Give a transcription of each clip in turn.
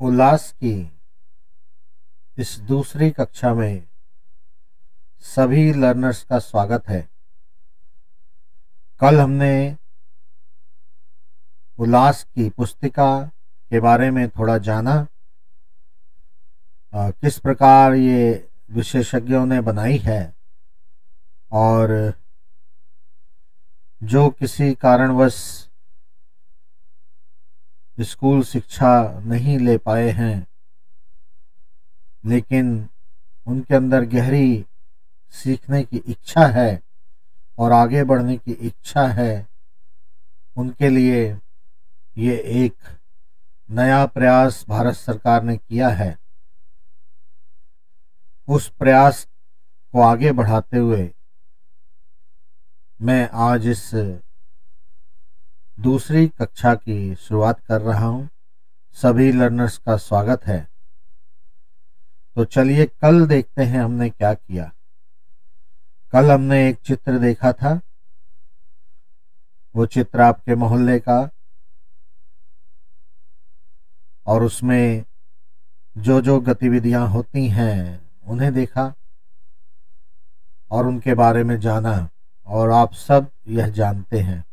उल्लास की इस दूसरी कक्षा में सभी लर्नर्स का स्वागत है। कल हमने उल्लास की पुस्तिका के बारे में थोड़ा जाना, किस प्रकार ये विशेषज्ञों ने बनाई है और जो किसी कारणवश स्कूल शिक्षा नहीं ले पाए हैं लेकिन उनके अंदर गहरी सीखने की इच्छा है और आगे बढ़ने की इच्छा है, उनके लिए ये एक नया प्रयास भारत सरकार ने किया है। उस प्रयास को आगे बढ़ाते हुए मैं आज इस दूसरी कक्षा की शुरुआत कर रहा हूं। सभी लर्नर्स का स्वागत है। तो चलिए कल देखते हैं हमने क्या किया। कल हमने एक चित्र देखा था। वो चित्र आपके मोहल्ले का, और उसमें जो जो गतिविधियां होती हैं उन्हें देखा और उनके बारे में जाना, और आप सब यह जानते हैं।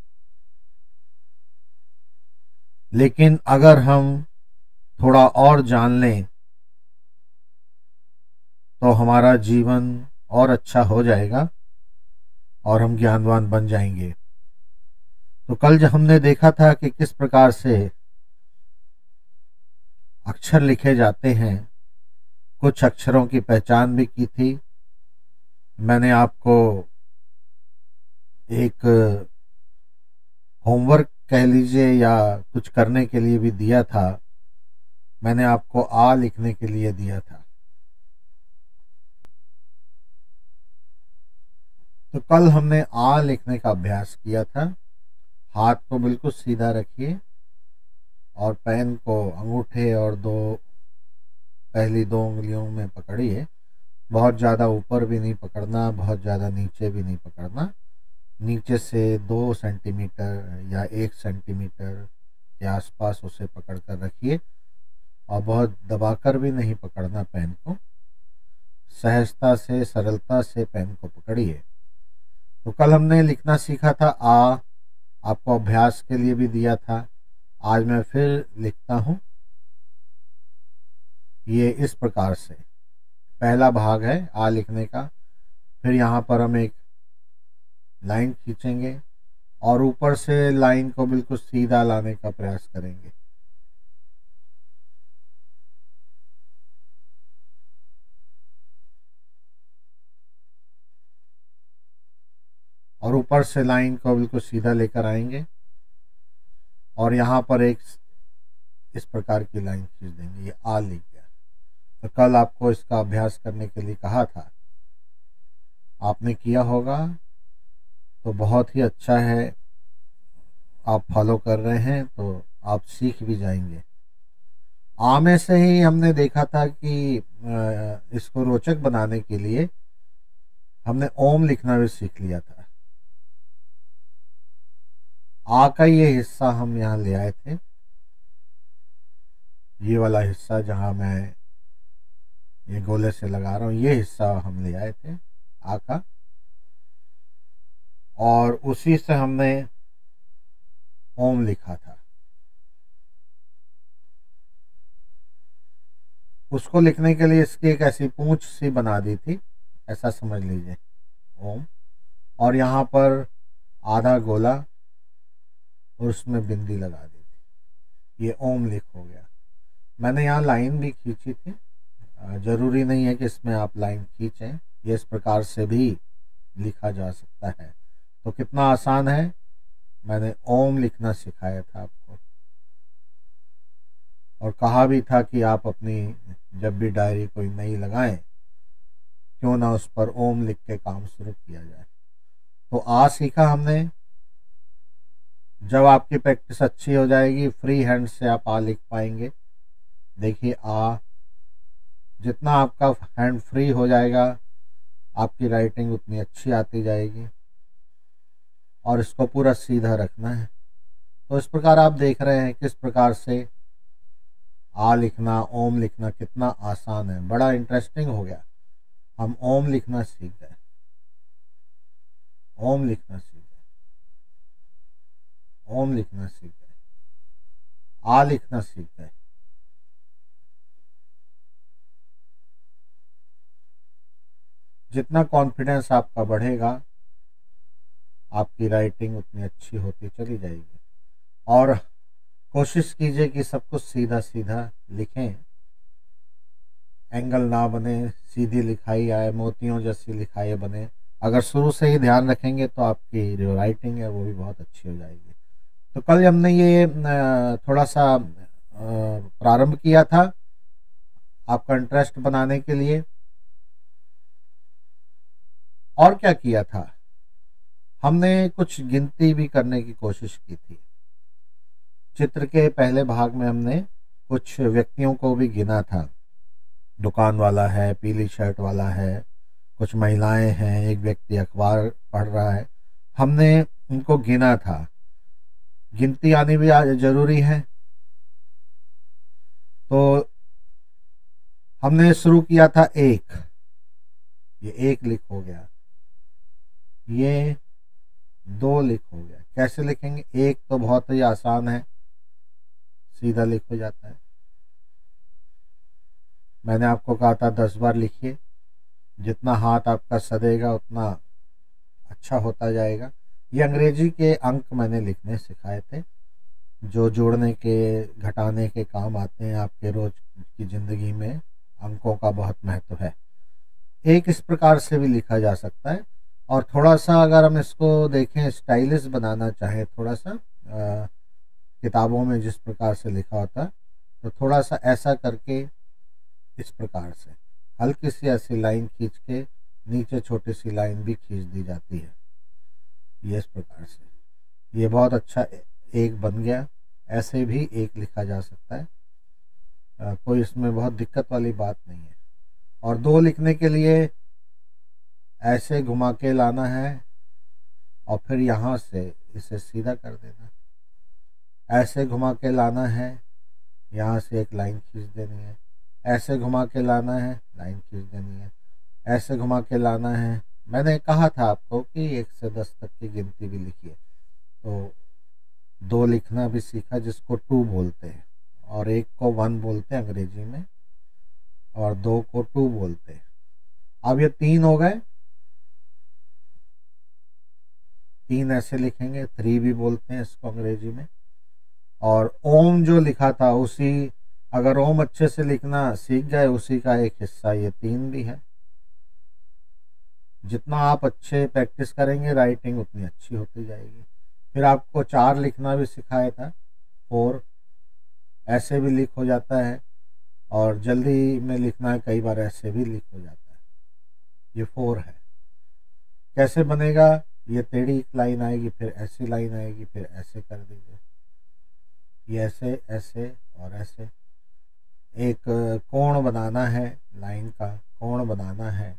लेकिन अगर हम थोड़ा और जान लें तो हमारा जीवन और अच्छा हो जाएगा और हम ज्ञानवान बन जाएंगे। तो कल जब हमने देखा था कि किस प्रकार से अक्षर लिखे जाते हैं, कुछ अक्षरों की पहचान भी की थी। मैंने आपको एक होमवर्क कह लीजिए या कुछ करने के लिए भी दिया था। मैंने आपको आ लिखने के लिए दिया था। तो कल हमने आ लिखने का अभ्यास किया था। हाथ को बिल्कुल सीधा रखिए और पेन को अंगूठे और पहली दो उंगलियों में पकड़िए। बहुत ज़्यादा ऊपर भी नहीं पकड़ना, बहुत ज़्यादा नीचे भी नहीं पकड़ना। नीचे से 2 सेंटीमीटर या 1 सेंटीमीटर के आसपास उसे पकड़ कर रखिए और बहुत दबाकर भी नहीं पकड़ना पेन को। सहजता से, सरलता से पेन को पकड़िए। तो कल हमने लिखना सीखा था आ, आपको अभ्यास के लिए भी दिया था। आज मैं फिर लिखता हूँ। ये इस प्रकार से पहला भाग है आ लिखने का। फिर यहाँ पर हम एक लाइन खींचेंगे और ऊपर से लाइन को बिल्कुल सीधा लाने का प्रयास करेंगे। और ऊपर से लाइन को बिल्कुल सीधा लेकर आएंगे और यहाँ पर एक इस प्रकार की लाइन खींच देंगे। ये आ लिख गया। तो कल आपको इसका अभ्यास करने के लिए कहा था, आपने किया होगा तो बहुत ही अच्छा है। आप फॉलो कर रहे हैं तो आप सीख भी जाएंगे। आ में से ही हमने देखा था कि इसको रोचक बनाने के लिए हमने ओम लिखना भी सीख लिया था। आ का ये हिस्सा हम यहाँ ले आए थे। ये वाला हिस्सा जहाँ मैं ये गोले से लगा रहा हूँ, ये हिस्सा हम ले आए थे आ का, और उसी से हमने ओम लिखा था। उसको लिखने के लिए इसकी एक ऐसी पूंछ सी बना दी थी, ऐसा समझ लीजिए ओम। और यहाँ पर आधा गोला और उसमें बिंदी लगा दी थी। ये ओम लिख हो गया। मैंने यहाँ लाइन भी खींची थी। जरूरी नहीं है कि इसमें आप लाइन खींचें, ये इस प्रकार से भी लिखा जा सकता है। तो कितना आसान है। मैंने ओम लिखना सिखाया था आपको और कहा भी था कि आप अपनी जब भी डायरी कोई नई लगाएं, क्यों ना उस पर ओम लिख के काम शुरू किया जाए। तो आ सीखा हमने। जब आपकी प्रैक्टिस अच्छी हो जाएगी, फ्री हैंड से आप आ लिख पाएंगे। देखिए आ, जितना आपका हैंड फ्री हो जाएगा आपकी राइटिंग उतनी अच्छी आती जाएगी। और इसको पूरा सीधा रखना है। तो इस प्रकार आप देख रहे हैं किस प्रकार से आ लिखना, ओम लिखना कितना आसान है, बड़ा इंटरेस्टिंग हो गया। हम ओम लिखना सीख गए, ओम लिखना सीख गए, ओम लिखना सीख गए, आ लिखना सीख गए। जितना कॉन्फिडेंस आपका बढ़ेगा, आपकी राइटिंग उतनी अच्छी होती चली जाएगी। और कोशिश कीजिए कि सब कुछ सीधा सीधा लिखें, एंगल ना बने, सीधी लिखाई आए, मोतियों जैसी लिखाई बने। अगर शुरू से ही ध्यान रखेंगे तो आपकी जो राइटिंग है वो भी बहुत अच्छी हो जाएगी। तो कल हमने ये थोड़ा सा प्रारंभ किया था आपका इंटरेस्ट बनाने के लिए। और क्या किया था, हमने कुछ गिनती भी करने की कोशिश की थी। चित्र के पहले भाग में हमने कुछ व्यक्तियों को भी गिना था। दुकान वाला है, पीली शर्ट वाला है, कुछ महिलाएं हैं, एक व्यक्ति अखबार पढ़ रहा है। हमने उनको गिना था। गिनती आनी भी जरूरी है। तो हमने शुरू किया था एक, ये एक लिख हो गया, ये दो लिख हो गया। कैसे लिखेंगे? एक तो बहुत ही आसान है, सीधा लिख हो जाता है। मैंने आपको कहा था 10 बार लिखिए, जितना हाथ आपका सदेगा उतना अच्छा होता जाएगा। ये अंग्रेजी के अंक मैंने लिखने सिखाए थे, जो जोड़ने के, घटाने के काम आते हैं। आपके रोज की जिंदगी में अंकों का बहुत महत्व है। एक इस प्रकार से भी लिखा जा सकता है। और थोड़ा सा अगर हम इसको देखें, स्टाइलिश बनाना चाहें, थोड़ा सा किताबों में जिस प्रकार से लिखा होता है, तो थोड़ा सा ऐसा करके, इस प्रकार से हल्की सी ऐसी लाइन खींच के नीचे छोटी सी लाइन भी खींच दी जाती है। ये इस प्रकार से ये बहुत अच्छा एक बन गया। ऐसे भी एक लिखा जा सकता है, कोई इसमें बहुत दिक्कत वाली बात नहीं है। और दो लिखने के लिए ऐसे घुमा के लाना है और फिर यहाँ से इसे सीधा कर देना। ऐसे घुमा के लाना है, यहाँ से एक लाइन खींच देनी है। ऐसे घुमा के लाना है, लाइन खींच देनी है। ऐसे घुमा के लाना है। मैंने कहा था आपको कि 1 से 10 तक की गिनती भी लिखिए। तो दो लिखना भी सीखा, जिसको 2 बोलते हैं, और एक को 1 बोलते हैं अंग्रेजी में, और 2 को 2 बोलते हैं। अब ये 3 हो गए। 3 ऐसे लिखेंगे, 3 भी बोलते हैं इसको अंग्रेजी में। और ओम जो लिखा था, उसी, अगर ओम अच्छे से लिखना सीख गए, उसी का एक हिस्सा ये 3 भी है। जितना आप अच्छे प्रैक्टिस करेंगे, राइटिंग उतनी अच्छी होती जाएगी। फिर आपको 4 लिखना भी सिखाया था, 4 ऐसे भी लिख हो जाता है, और जल्दी में लिखना है कई बार ऐसे भी लिख हो जाता है। ये 4 है। कैसे बनेगा? ये टेढ़ी लाइन आएगी, फिर ऐसी लाइन आएगी, फिर ऐसे कर दीजिए, ये ऐसे, ऐसे और ऐसे। एक कोण बनाना है, लाइन का कोण बनाना है,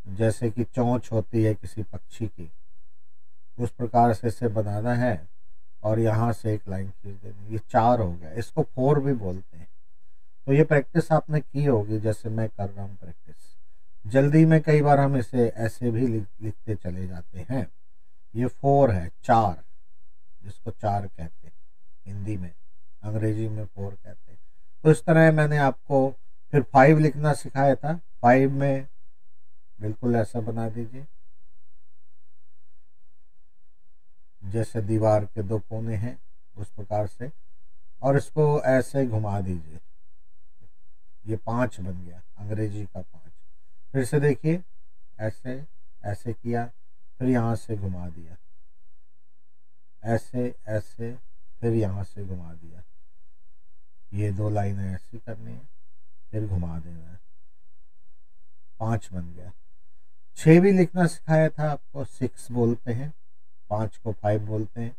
जैसे कि चोंच होती है किसी पक्षी की, उस प्रकार से इसे बनाना है। और यहाँ से एक लाइन खींच देनी। ये 4 हो गया। इसको 4 भी बोलते हैं। तो ये प्रैक्टिस आपने की होगी, जैसे मैं कर रहा हूँ प्रैक्टिस। जल्दी में कई बार हम इसे ऐसे भी लिखते चले जाते हैं। ये 4 है, 4, जिसको 4 कहते हैं हिंदी में, अंग्रेजी में 4 कहते हैं। तो इस तरह मैंने आपको फिर 5 लिखना सिखाया था। 5 में बिल्कुल ऐसा बना दीजिए, जैसे दीवार के 2 कोने हैं उस प्रकार से, और इसको ऐसे घुमा दीजिए। ये 5 बन गया, अंग्रेजी का 5। फिर से देखिए, ऐसे ऐसे किया, फिर यहाँ से घुमा दिया, ऐसे ऐसे, फिर यहाँ से घुमा दिया। ये 2 लाइनें ऐसी करनी है, फिर घुमा देना है। 5 बन गया। 6 भी लिखना सिखाया था आपको, 6 बोलते हैं, 5 को 5 बोलते हैं।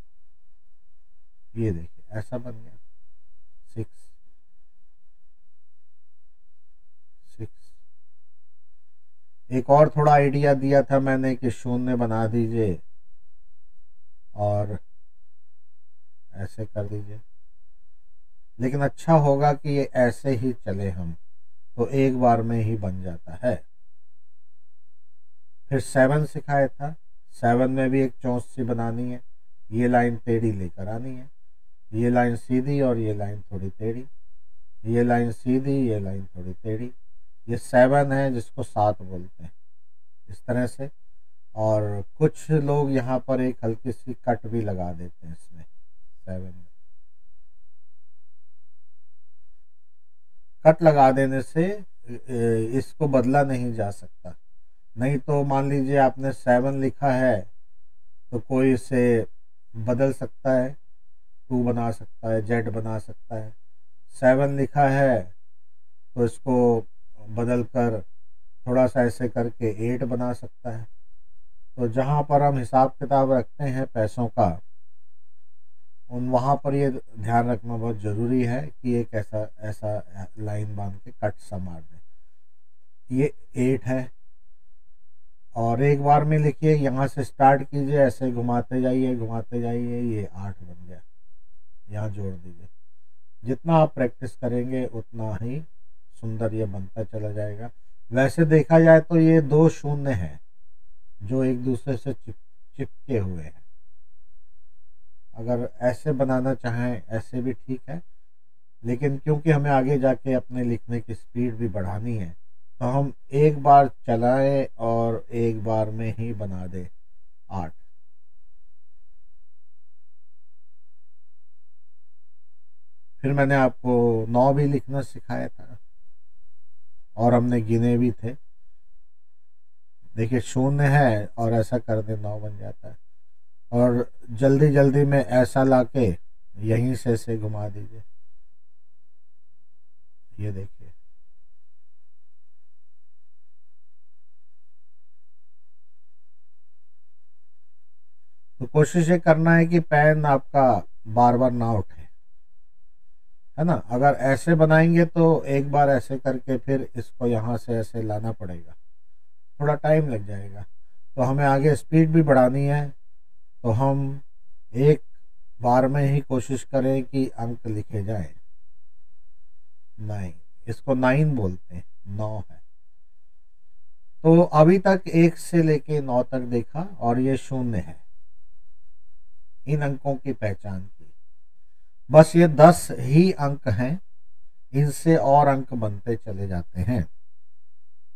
ये देखिए ऐसा बन गया, 6 6। एक और थोड़ा आइडिया दिया था मैंने कि शून्य बना दीजिए और ऐसे कर दीजिए, लेकिन अच्छा होगा कि ये ऐसे ही चले हम, तो एक बार में ही बन जाता है। फिर 7 सिखाया था, 7 में भी एक चौंस सी बनानी है, ये लाइन टेढ़ी लेकर आनी है, ये लाइन सीधी और ये लाइन थोड़ी टेढ़ी, ये लाइन सीधी, ये लाइन थोड़ी टेढ़ी। ये 7 है जिसको 7 बोलते हैं, इस तरह से। और कुछ लोग यहाँ पर एक हल्की सी कट भी लगा देते हैं इसमें 7 में। कट लगा देने से इसको बदला नहीं जा सकता। नहीं तो मान लीजिए आपने 7 लिखा है तो कोई इसे बदल सकता है, 2 बना सकता है, जेड बना सकता है। 7 लिखा है तो इसको बदल कर थोड़ा सा ऐसे करके 8 बना सकता है। तो जहाँ पर हम हिसाब किताब रखते हैं पैसों का, उन वहाँ पर ये ध्यान रखना बहुत ज़रूरी है कि एक ऐसा ऐसा लाइन बांध के कट सा मार दें। ये 8 है और एक बार में लिखिए, यहाँ से स्टार्ट कीजिए, ऐसे घुमाते जाइए घुमाते जाइए, ये 8 बन गया। यहाँ जोड़ दीजिए। जितना आप प्रैक्टिस करेंगे उतना ही सुंदर ये बनता चला जाएगा। वैसे देखा जाए तो ये 2 शून्य हैं जो एक दूसरे से चिपके हुए हैं। अगर ऐसे बनाना चाहें ऐसे भी ठीक है, लेकिन क्योंकि हमें आगे जाके अपने लिखने की स्पीड भी बढ़ानी है, तो हम एक बार चलाएं और एक बार में ही बना दें 8। फिर मैंने आपको 9 भी लिखना सिखाया था और हमने गिने भी थे। देखिए शून्य है और ऐसा कर दे 9 बन जाता है। और जल्दी जल्दी में ऐसा लाके यहीं से घुमा दीजिए, ये देखिए। तो कोशिश ये करना है कि पेन आपका बार बार ना उठे, है ना। अगर ऐसे बनाएंगे तो एक बार ऐसे करके फिर इसको यहाँ से ऐसे लाना पड़ेगा, थोड़ा टाइम लग जाएगा। तो हमें आगे स्पीड भी बढ़ानी है, तो हम एक बार में ही कोशिश करें कि अंक लिखे जाए। 9, इसको 9 बोलते हैं, 9 है। तो अभी तक 1 से लेके 9 तक देखा और ये शून्य है, इन अंकों की पहचान की। बस ये 10 ही अंक हैं, इनसे और अंक बनते चले जाते हैं।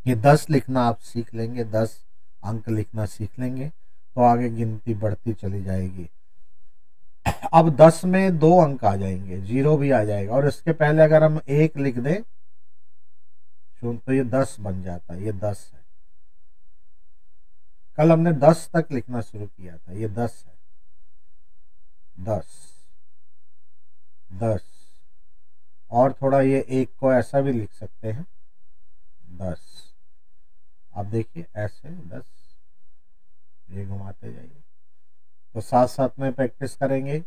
ये 10 लिखना आप सीख लेंगे, 10 अंक लिखना सीख लेंगे तो आगे गिनती बढ़ती चली जाएगी। अब 10 में 2 अंक आ जाएंगे, 0 भी आ जाएगा, और इसके पहले अगर हम 1 लिख दें तो ये 10 बन जाता है। ये 10 है। कल हमने 10 तक लिखना शुरू किया था, ये 10 है। 10 10 और थोड़ा ये 1 को ऐसा भी लिख सकते हैं, 10। आप देखिए ऐसे 10, ये घुमाते जाइए। तो साथ साथ में प्रैक्टिस करेंगे।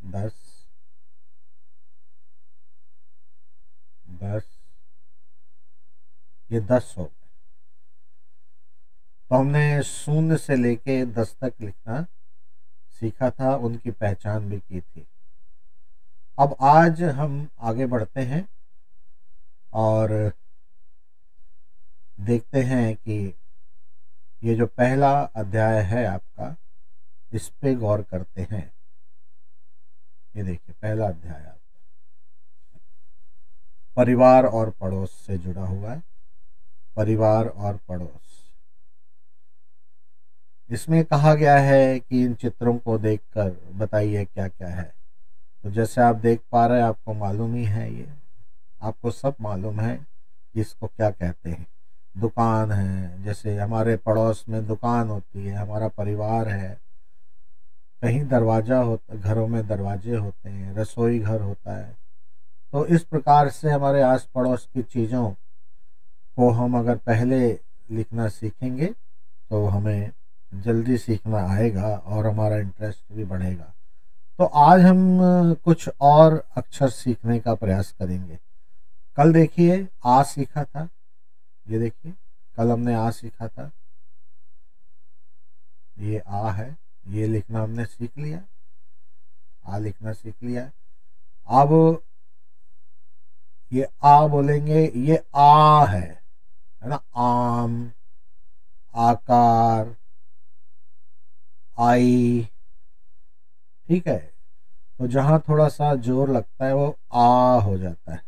10 10, ये 10 हो गए। तो हमने 0 से लेके 10 तक लिखना सीखा था, उनकी पहचान भी की थी। अब आज हम आगे बढ़ते हैं और देखते हैं कि ये जो पहला अध्याय है आपका, इस पे गौर करते हैं। ये देखिए पहला अध्याय आपका परिवार और पड़ोस से जुड़ा हुआ है। परिवार और पड़ोस, इसमें कहा गया है कि इन चित्रों को देखकर बताइए क्या क्या है। तो जैसे आप देख पा रहे हैं, आपको मालूम ही है, ये आपको सब मालूम है कि इसको क्या कहते हैं। दुकान है, जैसे हमारे पड़ोस में दुकान होती है, हमारा परिवार है। कहीं दरवाज़ा होता, घरों में दरवाजे होते हैं, रसोई घर होता है। तो इस प्रकार से हमारे आस पड़ोस की चीज़ों को हम अगर पहले लिखना सीखेंगे तो हमें जल्दी सीखना आएगा और हमारा इंटरेस्ट भी बढ़ेगा। तो आज हम कुछ और अक्षर सीखने का प्रयास करेंगे। कल देखिए आ सीखा था, ये देखिए कल हमने आ सीखा था, ये आ है, ये लिखना हमने सीख लिया, आ लिखना सीख लिया। अब ये आ बोलेंगे, ये आ है ना, आम, आकार, आई, ठीक है। तो जहां थोड़ा सा जोर लगता है वो आ हो जाता है,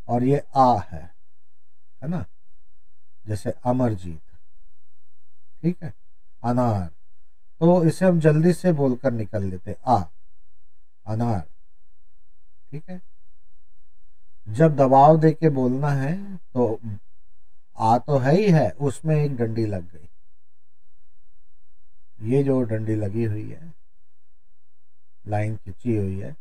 और ये आ है ना, जैसे अमरजीत, ठीक है, अनार। तो इसे हम जल्दी से बोलकर निकल लेते, आ, अनार, ठीक है। जब दबाव दे के बोलना है तो आ तो है ही है, उसमें एक डंडी लग गई, ये जो डंडी लगी हुई है, लाइन खिंची हुई है,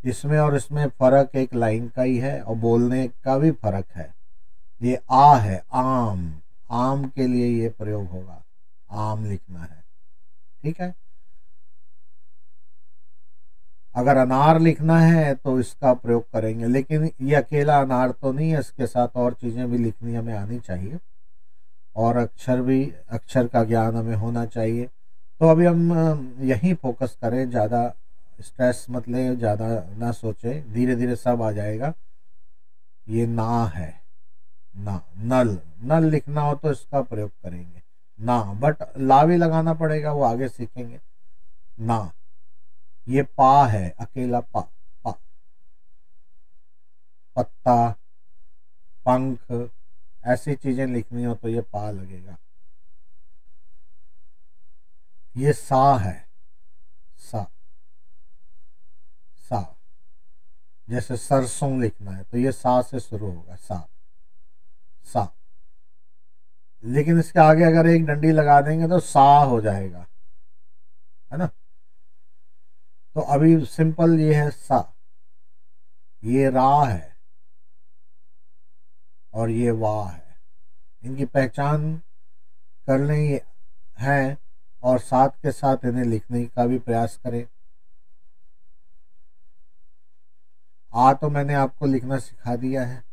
इसमें और इसमें फर्क एक लाइन का ही है, और बोलने का भी फर्क है। ये आ है, आम, आम के लिए ये प्रयोग होगा, आम लिखना है, ठीक है। अगर अनार लिखना है तो इसका प्रयोग करेंगे, लेकिन ये अकेला अनार तो नहीं है, इसके साथ और चीज़ें भी लिखनी हमें आनी चाहिए, और अक्षर भी, अक्षर का ज्ञान हमें होना चाहिए। तो अभी हम यहीं फोकस करें, ज़्यादा स्ट्रेस मत लें, ज़्यादा ना सोचें, धीरे धीरे सब आ जाएगा। ये ना है, ना, नल, नल लिखना हो तो इसका प्रयोग करेंगे ना, बट ला भी लगाना पड़ेगा, वो आगे सीखेंगे। ना, ये पा है, अकेला पा, पा, पत्ता, पंख, ऐसी चीजें लिखनी हो तो ये पा लगेगा। ये सा है, सा, सा, जैसे सरसों लिखना है तो ये सा से शुरू होगा, सा, सा। लेकिन इसके आगे अगर एक डंडी लगा देंगे तो सा हो जाएगा, है ना। तो अभी सिंपल ये है सा, ये रा है, और ये वाह है। इनकी पहचान करनी है, और साथ के साथ इन्हें लिखने का भी प्रयास करें। आ तो मैंने आपको लिखना सिखा दिया है,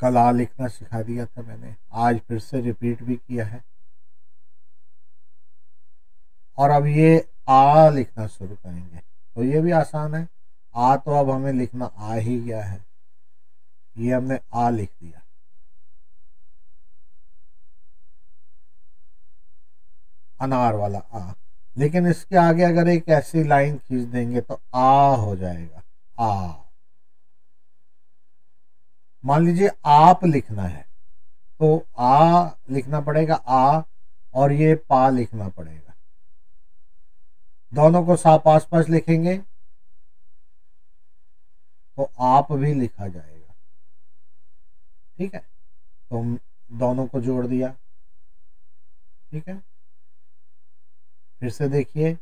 कल आ लिखना सिखा दिया था मैंने, आज फिर से रिपीट भी किया है। और अब ये आ लिखना शुरू करेंगे, तो ये भी आसान है। आ तो अब हमें लिखना आ ही गया है, ये हमने आ लिख दिया। अनार वाला आ, लेकिन इसके आगे अगर एक ऐसी लाइन खींच देंगे तो आ हो जाएगा, आ। मान लीजिए आप लिखना है तो आ लिखना पड़ेगा, आ, और ये पा लिखना पड़ेगा। दोनों को साथ आस पास लिखेंगे तो आप भी लिखा जाएगा, ठीक है। तो हम दोनों को जोड़ दिया, ठीक है। फिर से देखिए,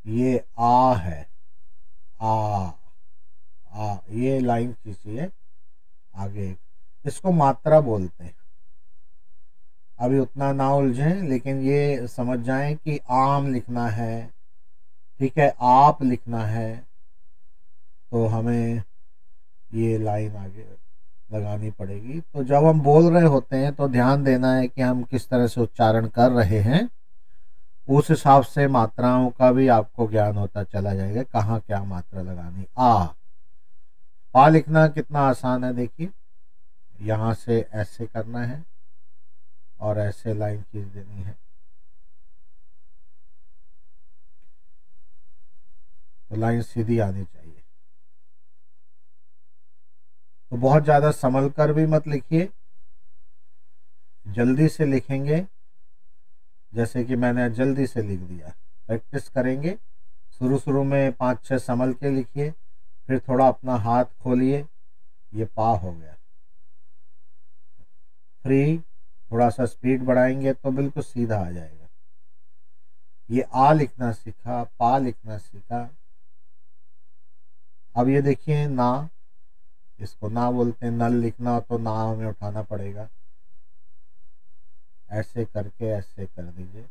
ये आ है, आ, आ, ये लाइन खींचिए आगे, इसको मात्रा बोलते हैं। अभी उतना ना उलझें, लेकिन ये समझ जाएं कि आम लिखना है, ठीक है, आप लिखना है, तो हमें ये लाइन आगे लगानी पड़ेगी। तो जब हम बोल रहे होते हैं तो ध्यान देना है कि हम किस तरह से उच्चारण कर रहे हैं, उस हिसाब से मात्राओं का भी आपको ज्ञान होता चला जाएगा, कहाँ क्या मात्रा लगानी। आ, पा लिखना कितना आसान है, देखिए, यहाँ से ऐसे करना है और ऐसे लाइन खींच देनी है, तो लाइन सीधी आनी चाहिए। तो बहुत ज़्यादा संभल कर भी मत लिखिए, जल्दी से लिखेंगे, जैसे कि मैंने जल्दी से लिख दिया। प्रैक्टिस करेंगे, शुरू शुरू में 5-6 संभल के लिखिए, फिर थोड़ा अपना हाथ खोलिए, ये पा हो गया। फ्री, थोड़ा सा स्पीड बढ़ाएंगे तो बिल्कुल सीधा आ जाएगा। ये आ लिखना सीखा, पा लिखना सीखा। अब ये देखिए ना, इसको ना बोलते हैं, नल लिखना हो तो ना हमें उठाना पड़ेगा, ऐसे करके ऐसे कर दीजिए,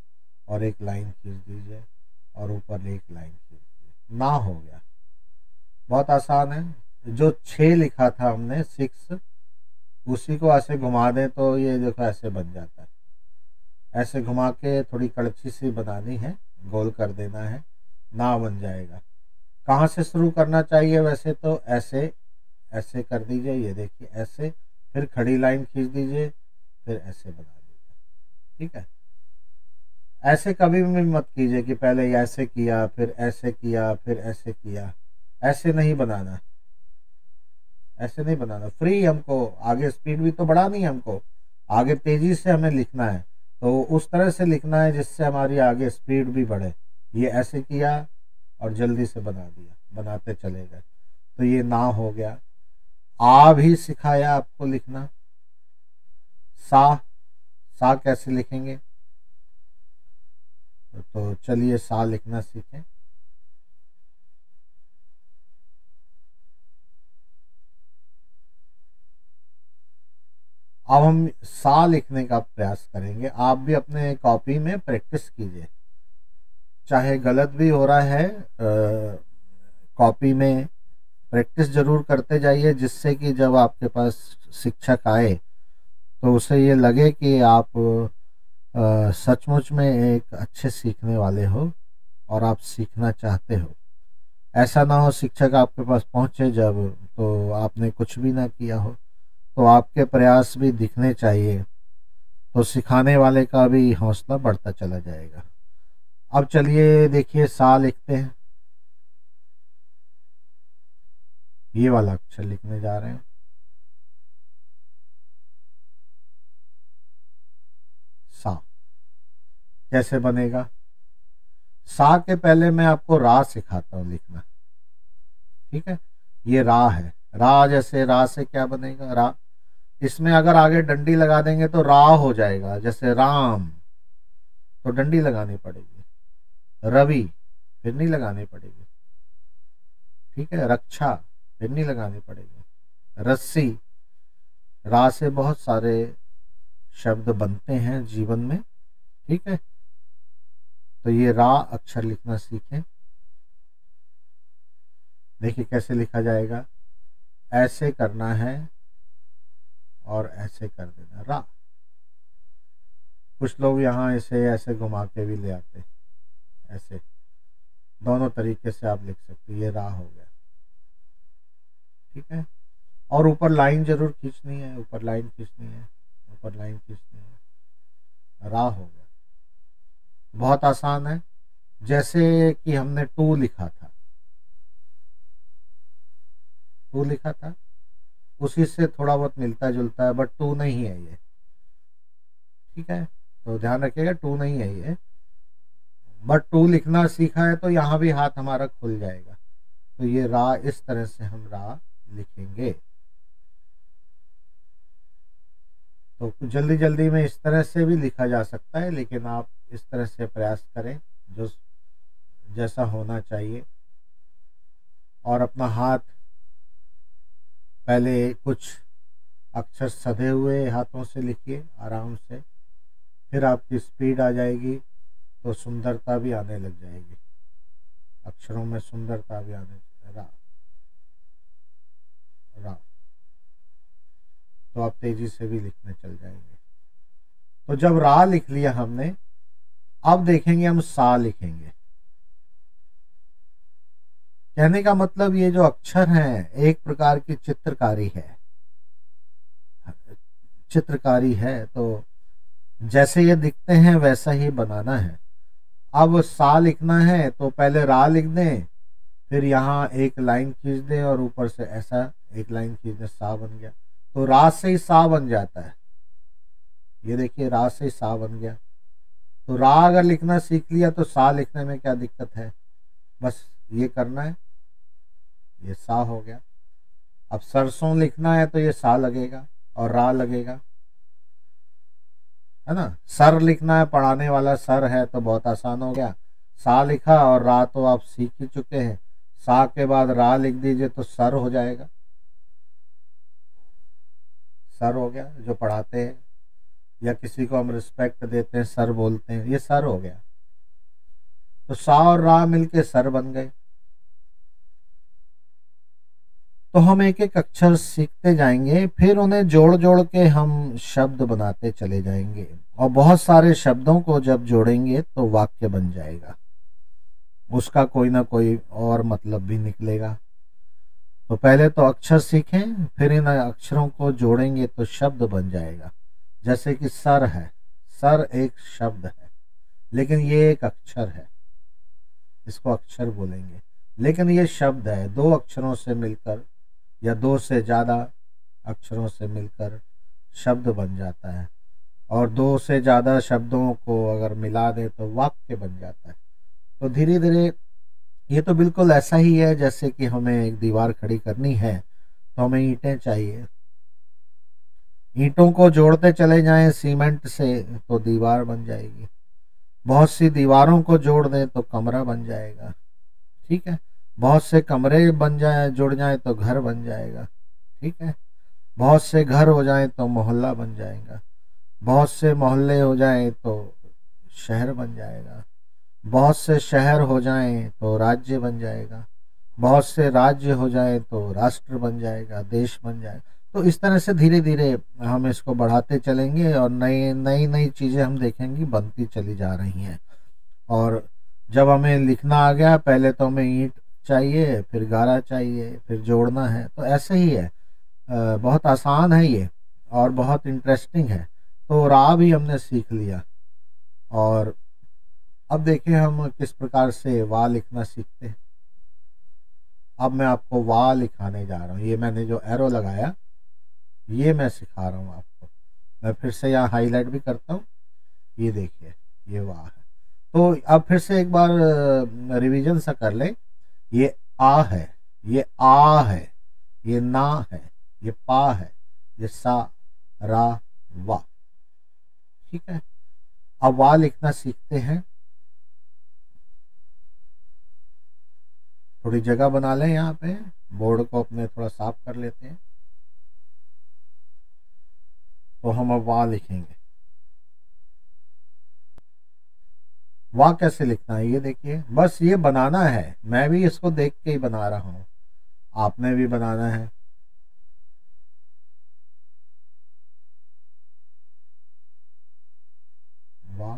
और एक लाइन खींच दीजिए, और ऊपर एक लाइन खींच दीजिए, ना हो गया। बहुत आसान है। जो 6 लिखा था हमने, 6, उसी को ऐसे घुमा दें तो ये देखो ऐसे बन जाता है। ऐसे घुमा के थोड़ी कड़छी सी बनानी है, गोल कर देना है, ना बन जाएगा। कहाँ से शुरू करना चाहिए? वैसे तो ऐसे, ऐसे कर दीजिए, ये देखिए ऐसे, फिर खड़ी लाइन खींच दीजिए, फिर ऐसे बना दीजिए। ठीक है, ऐसे कभी भी मत कीजिए कि पहले ऐसे किया फिर ऐसे किया फिर ऐसे किया। ऐसे नहीं बनाना, ऐसे नहीं बनाना। फ्री हमको आगे स्पीड भी तो बढ़ानी है, हमको आगे तेजी से हमें लिखना है, तो उस तरह से लिखना है जिससे हमारी आगे स्पीड भी बढ़े। ये ऐसे किया और जल्दी से बना दिया, बनाते चले गए, तो ये ना हो गया। आ भी सिखाया आपको लिखना। सा, सा कैसे लिखेंगे? तो चलिए सा लिखना सीखें। अब हम सा लिखने का प्रयास करेंगे। आप भी अपने कॉपी में प्रैक्टिस कीजिए, चाहे गलत भी हो रहा है, कॉपी में प्रैक्टिस जरूर करते जाइए, जिससे कि जब आपके पास शिक्षक आए तो उसे ये लगे कि आप सचमुच में एक अच्छे सीखने वाले हो और आप सीखना चाहते हो। ऐसा ना हो शिक्षक आपके पास पहुंचे जब, तो आपने कुछ भी ना किया हो। तो आपके प्रयास भी दिखने चाहिए, तो सिखाने वाले का भी हौसला बढ़ता चला जाएगा। अब चलिए देखिए सा लिखते हैं। ये वाला अक्षर लिखने जा रहे हैं, सा। कैसे बनेगा? सा के पहले मैं आपको रा सिखाता हूँ लिखना। ठीक है, ये रा है। रा, जैसे रा से क्या बनेगा? रा, इसमें अगर आगे डंडी लगा देंगे तो रा हो जाएगा। जैसे राम, तो डंडी लगानी पड़ेगी। रवि, फिर नहीं लगानी पड़ेगी। ठीक है, रक्षा, फिर नहीं लगानी पड़ेगी। रस्सी, रा से बहुत सारे शब्द बनते हैं जीवन में। ठीक है, तो ये रा अक्षर लिखना सीखें। देखिए कैसे लिखा जाएगा। ऐसे करना है और ऐसे कर देना, रा। कुछ लोग यहाँ इसे ऐसे घुमा के भी ले आते हैं, ऐसे। दोनों तरीके से आप लिख सकते, ये रा हो गया। ठीक है, और ऊपर लाइन जरूर खींचनी है, ऊपर लाइन खींचनी है, ऊपर लाइन खींचनी है। रा हो गया, बहुत आसान है। जैसे कि हमने टू लिखा था, टू लिखा था, उसी से थोड़ा बहुत मिलता जुलता है, बट टू नहीं है ये। ठीक है, तो ध्यान रखिएगा, टू नहीं है ये। बट टू लिखना सीखा है तो यहाँ भी हाथ हमारा खुल जाएगा। तो ये रा, इस तरह से हम रा लिखेंगे। तो जल्दी जल्दी में इस तरह से भी लिखा जा सकता है, लेकिन आप इस तरह से प्रयास करें जो जैसा होना चाहिए। और अपना हाथ, पहले कुछ अक्षर सधे हुए हाथों से लिखिए आराम से, फिर आपकी स्पीड आ जाएगी तो सुंदरता भी आने लग जाएगी, अक्षरों में सुंदरता भी आने। रा, रा, तो आप तेजी से भी लिखने चल जाएंगे। तो जब रा लिख लिया हमने, अब देखेंगे हम सा लिखेंगे। कहने का मतलब ये जो अक्षर हैं एक प्रकार की चित्रकारी है, चित्रकारी है। तो जैसे ये दिखते हैं वैसा ही बनाना है। अब सा लिखना है तो पहले रा लिख दें, फिर यहाँ एक लाइन खींच दें और ऊपर से ऐसा एक लाइन खींच दें, सा बन गया। तो रा से ही सा बन जाता है। ये देखिए, रा से ही सा बन गया। तो रा अगर लिखना सीख लिया तो सा लिखने में क्या दिक्कत है? बस ये करना है, ये सा हो गया। अब सरसों लिखना है तो ये सा लगेगा और रा लगेगा, है ना। सर लिखना है, पढ़ाने वाला सर है, तो बहुत आसान हो गया। सा लिखा और रा तो आप सीख ही चुके हैं। सा के बाद रा लिख दीजिए तो सर हो जाएगा। सर हो गया, जो पढ़ाते हैं या किसी को हम रिस्पेक्ट देते हैं, सर बोलते हैं, ये सर हो गया। तो सा और रा मिलके सर बन गए। तो हम एक एक अक्षर सीखते जाएंगे, फिर उन्हें जोड़ जोड़ के हम शब्द बनाते चले जाएंगे, और बहुत सारे शब्दों को जब जोड़ेंगे तो वाक्य बन जाएगा। उसका कोई ना कोई और मतलब भी निकलेगा। तो पहले तो अक्षर सीखें, फिर इन अक्षरों को जोड़ेंगे तो शब्द बन जाएगा। जैसे कि सर है, सर एक शब्द है, लेकिन ये एक अक्षर है, इसको अक्षर बोलेंगे। लेकिन ये शब्द है, दो अक्षरों से मिलकर या दो से ज़्यादा अक्षरों से मिलकर शब्द बन जाता है, और दो से ज़्यादा शब्दों को अगर मिला दे तो वाक्य बन जाता है। तो धीरे धीरे ये तो बिल्कुल ऐसा ही है जैसे कि हमें एक दीवार खड़ी करनी है तो हमें ईंटें चाहिए। ईंटों को जोड़ते चले जाएं सीमेंट से तो दीवार बन जाएगी। बहुत सी दीवारों को जोड़ दें तो कमरा बन जाएगा। ठीक है, बहुत से कमरे बन जाए जुड़ जाए तो घर बन जाएगा। ठीक है, बहुत से घर हो जाए तो मोहल्ला बन जाएगा। बहुत से मोहल्ले हो जाए तो शहर बन जाएगा। बहुत से शहर हो जाएं तो राज्य बन जाएगा। बहुत से राज्य हो जाए तो राष्ट्र बन जाएगा, देश बन जाएगा। तो इस तरह से धीरे धीरे हम इसको बढ़ाते चलेंगे और नई नई नई चीज़ें हम देखेंगे बनती चली जा रही हैं। और जब हमें लिखना आ गया, पहले तो हमें ईंट चाहिए, फिर गारा चाहिए, फिर जोड़ना है। तो ऐसे ही है, बहुत आसान है ये और बहुत इंटरेस्टिंग है। तो रा भी हमने सीख लिया, और अब देखिए हम किस प्रकार से वाह लिखना सीखते हैं। अब मैं आपको वाह लिखाने जा रहा हूँ। ये मैंने जो एरो लगाया ये मैं सिखा रहा हूँ आपको। मैं फिर से यहाँ हाईलाइट भी करता हूँ, ये देखिए ये वाह है। तो अब फिर से एक बार रिवीजन सा कर ले। ये आ है, ये आ है, ये ना है, ये पा है, ये सा रा वा। ठीक है, अब वाह लिखना सीखते हैं। थोड़ी जगह बना लें, यहाँ पे बोर्ड को अपने थोड़ा साफ कर लेते हैं। तो हम अब वाह लिखेंगे। वाह कैसे लिखना है ये देखिए, बस ये बनाना है। मैं भी इसको देख के ही बना रहा हूँ, आपने भी बनाना है। वाह,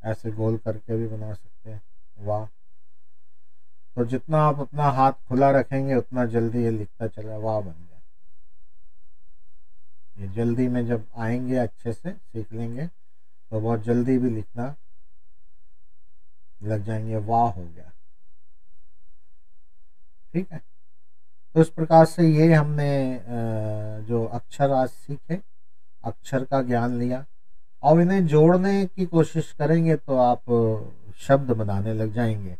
ऐसे गोल करके भी बना सकते हैं वाह। तो जितना आप अपना हाथ खुला रखेंगे उतना जल्दी ये लिखता चला वाह बन गया। ये जल्दी में जब आएंगे अच्छे से सीख लेंगे तो बहुत जल्दी भी लिखना लग जाएंगे। वाह हो गया। ठीक है, तो इस प्रकार से ये हमने जो अक्षर आज सीखे, अक्षर का ज्ञान लिया। और इन्हें जोड़ने की कोशिश करेंगे तो आप शब्द बनाने लग जाएंगे।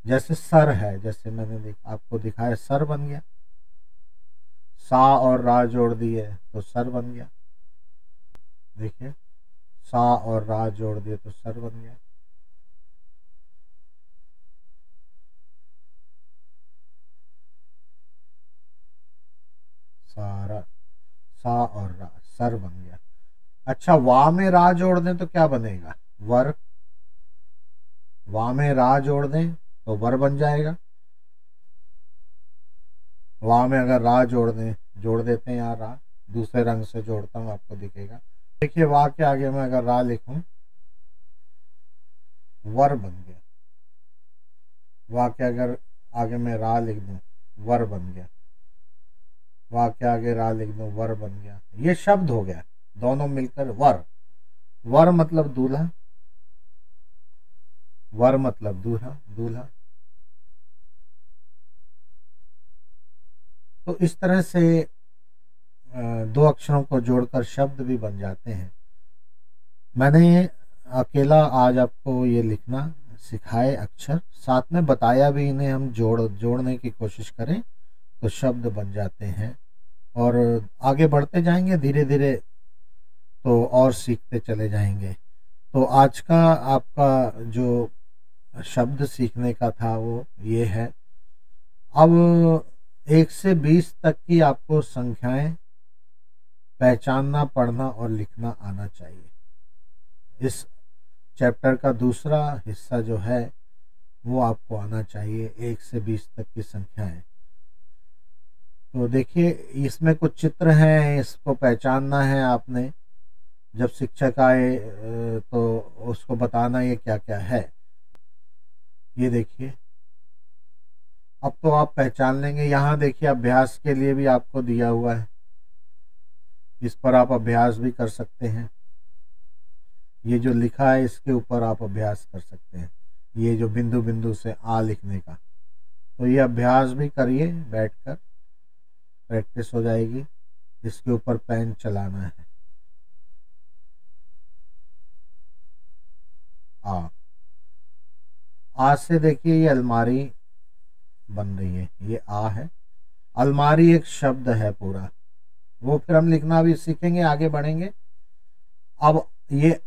जैसे सर है, जैसे मैंने आपको दिखाया, सर बन गया। सा और रा जोड़ दिए तो सर बन गया। देखिए, सा और रा जोड़ दिए तो सर बन गया। सारा, सा और रा, सर बन गया। अच्छा, वाह में रा जोड़ दें तो क्या बनेगा? वर। वाह में रा जोड़ दें तो वर बन जाएगा। वाह में अगर रा जोड़ देते हैं, यहाँ रा दूसरे रंग से जोड़ता हूँ, आपको दिखेगा। देखिए, वाह के आगे मैं अगर रा लिखूं, वर बन गया। वाह के अगर आगे मैं रा लिख दूं, वर बन गया। वाह के आगे रा लिख दूं, वर बन गया। ये शब्द हो गया, दोनों मिलकर वर। वर मतलब दूल्हा, वर मतलब दूल्हा, दूल्हा। तो इस तरह से दो अक्षरों को जोड़कर शब्द भी बन जाते हैं। मैंने अकेला आज आपको ये लिखना सिखाए अक्षर, साथ में बताया भी इन्हें हम जोड़ने की कोशिश करें तो शब्द बन जाते हैं। और आगे बढ़ते जाएंगे धीरे धीरे तो और सीखते चले जाएंगे। तो आज का आपका जो शब्द सीखने का था वो ये है। अब 1 से 20 तक की आपको संख्याएं पहचानना, पढ़ना और लिखना आना चाहिए। इस चैप्टर का दूसरा हिस्सा जो है वो आपको आना चाहिए, 1 से 20 तक की संख्याएं। तो देखिए, इसमें कुछ चित्र हैं, इसको पहचानना है आपने। जब शिक्षक आए तो उसको बताना ये क्या क्या है। ये देखिए, अब तो आप पहचान लेंगे। यहाँ देखिए अभ्यास के लिए भी आपको दिया हुआ है, इस पर आप अभ्यास भी कर सकते हैं। ये जो लिखा है इसके ऊपर आप अभ्यास कर सकते हैं, ये जो बिंदु बिंदु से आ लिखने का। तो ये अभ्यास भी करिए, बैठकर प्रैक्टिस हो जाएगी। इसके ऊपर पेन चलाना है। आ आज से देखिए ये अलमारी बन रही है, ये आ है। अलमारी एक शब्द है पूरा, वो फिर हम लिखना भी सीखेंगे, आगे बढ़ेंगे। अब ये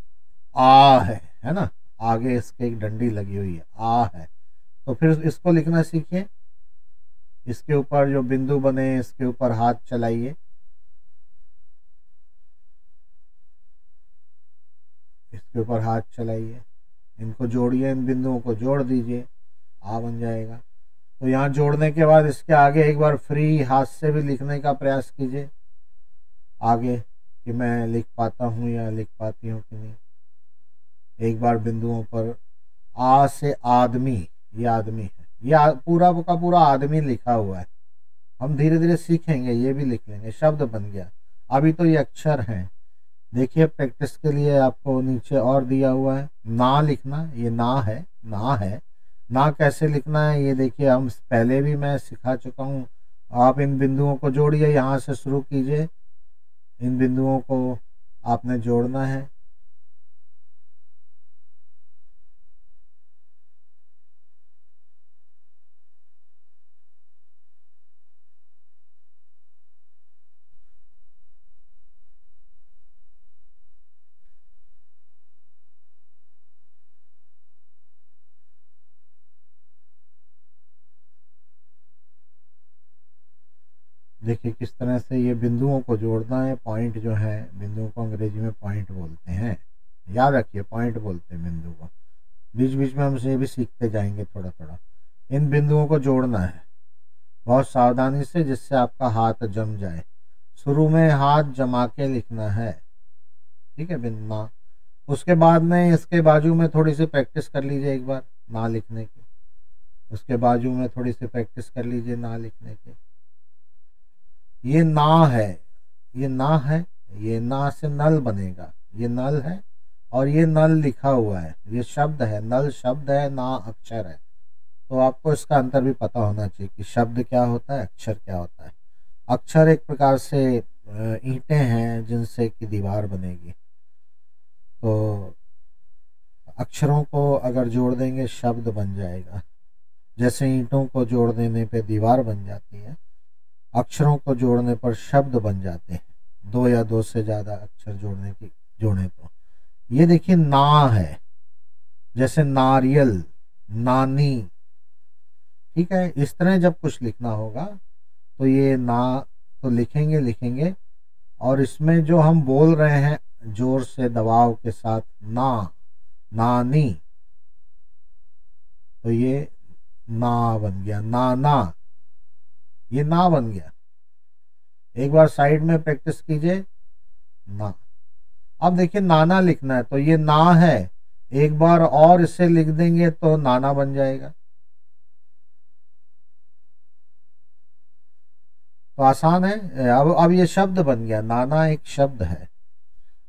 आ है ना, आगे इसके एक डंडी लगी हुई है, आ है। तो फिर इसको लिखना सीखिए। इसके ऊपर जो बिंदु बने इसके ऊपर हाथ चलाइए, इसके ऊपर हाथ चलाइए, इनको जोड़िए, इन बिंदुओं को जोड़ दीजिए, आ बन जाएगा। तो यहाँ जोड़ने के बाद इसके आगे एक बार फ्री हाथ से भी लिखने का प्रयास कीजिए आगे, कि मैं लिख पाता हूँ या लिख पाती हूँ कि नहीं। एक बार बिंदुओं पर आ से आदमी, ये आदमी है, ये पूरा का पूरा आदमी लिखा हुआ है। हम धीरे धीरे सीखेंगे, ये भी लिख लेंगे, शब्द बन गया। अभी तो ये अक्षर हैं। देखिए प्रैक्टिस के लिए आपको नीचे और दिया हुआ है ना लिखना, ये ना है, ना है। ना कैसे लिखना है ये देखिए, हम पहले भी मैं सिखा चुका हूँ। आप इन बिंदुओं को जोड़िए, यहाँ से शुरू कीजिए, इन बिंदुओं को आपने जोड़ना है। देखिए किस तरह से ये बिंदुओं को जोड़ना है। पॉइंट जो है, बिंदुओं को अंग्रेजी में पॉइंट बोलते हैं, याद रखिए, पॉइंट बोलते हैं बिंदु को। बीच बीच में हम ये भी सीखते जाएंगे थोड़ा थोड़ा। इन बिंदुओं को जोड़ना है बहुत सावधानी से, जिससे आपका हाथ जम जाए। शुरू में हाथ जमा के लिखना है, ठीक है, बिना। उसके बाद में इसके बाजू में थोड़ी सी प्रैक्टिस कर लीजिए एक बार ना लिखने की, उसके बाजू में थोड़ी सी प्रैक्टिस कर लीजिए ना लिखने की। ये ना है, ये ना है, ये ना से नल बनेगा, ये नल है और ये नल लिखा हुआ है, ये शब्द है, नल शब्द है, ना अक्षर है। तो आपको इसका अंतर भी पता होना चाहिए कि शब्द क्या होता है, अक्षर क्या होता है। अक्षर एक प्रकार से ईंटें हैं जिनसे कि दीवार बनेगी। तो अक्षरों को अगर जोड़ देंगे शब्द बन जाएगा। जैसे ईंटों को जोड़ देने पे दीवार बन जाती है, अक्षरों को जोड़ने पर शब्द बन जाते हैं। दो या दो से ज्यादा अक्षर जोड़े तो ये देखिए ना है, जैसे नारियल, नानी, ठीक है। इस तरह जब कुछ लिखना होगा तो ये ना तो लिखेंगे लिखेंगे, और इसमें जो हम बोल रहे हैं जोर से दबाव के साथ, ना, नानी, तो ये ना बन गया, ना ना, ये ना बन गया। एक बार साइड में प्रैक्टिस कीजिए, ना। अब देखिए नाना लिखना है तो ये ना है, एक बार और इसे लिख देंगे तो नाना बन जाएगा। तो आसान है। अब ये शब्द बन गया, नाना एक शब्द है।